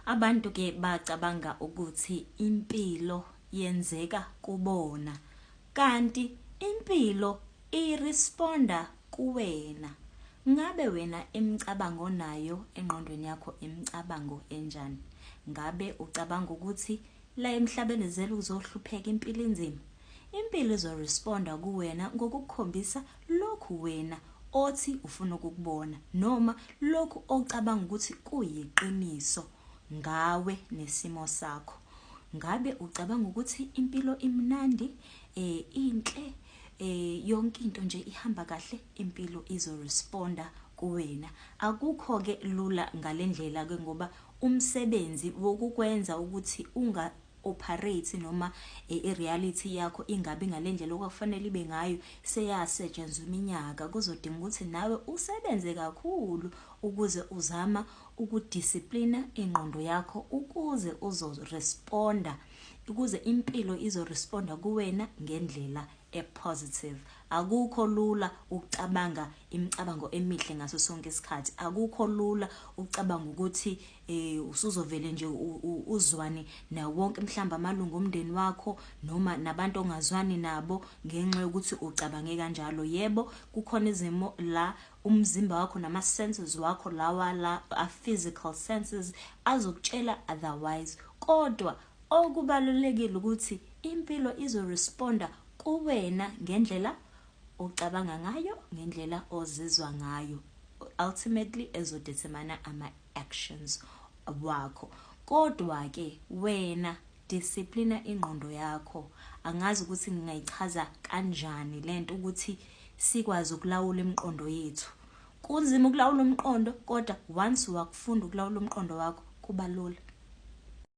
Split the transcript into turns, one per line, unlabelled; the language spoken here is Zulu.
Abantu ke bacabanga ukuthi impilo yenzeka kubona, kanti impilo iresponda kuwena. Ngabe wena imicabango nayo engqondweni yakho imicabango enjani? Ngabe ucabanga ukuthi la emhlabeni zelo uzohlupheka impilo inzima? Impilo izoresponda kuwena ngokukukhombisa lokhu wena othi ufuna ukukubona noma lokhu ocabanga ukuthi kuyiqiniso ngawe nesimo sakho. Ngabe ucabanga ukuthi impilo imnandi, inhle, yonke into nje ihamba kahle? Impilo izoresponda kuwena. Akukho ke lula ngalendlela ke ngoba umsebenzi wokukwenza ukuthi unga operate noma ireality yakho ingabi ngalendlela okwakufanele ibe ngayo seyasetshenzwa iminyaka. Kuzodinga ukuthi nawe usebenze kakhulu ukuze uzama ukudisciplina ingqondo yakho ukuze uzoresponda, ukuze impilo izoresponda kuwena ngendlela epositive. Akukho lula ukucabanga imicabango emihle ngaso sonke isikhathi. Akukho lula ukucabanga ukuthi usuzovele nje uzwane na wonke mhlamba amalungu omndeni wakho noma nabantu ongazwani nabo ngenxa yokuthi ucabange kanjalo. Yebo, kukhona izimo la umzimba wakho nama senses wakho lawa la physical senses azokutshela otherwise, kodwa okubalulekile ukuthi impilo izoresponda kuwena ngendlela ucabanga ngayo, ngendlela ozizwa ngayo. Ultimately ezodetermine ama-actions wakho. Kodwa ke wena disciplina ingqondo yakho. Angazi ukuthi ngingayichaza kanjani lento ukuthi sikwazi ukulawula imiqondo yethu. Kunzima ukulawula umqondo, kodwa once wakufunda ukulawula umqondo wakho kuba lula.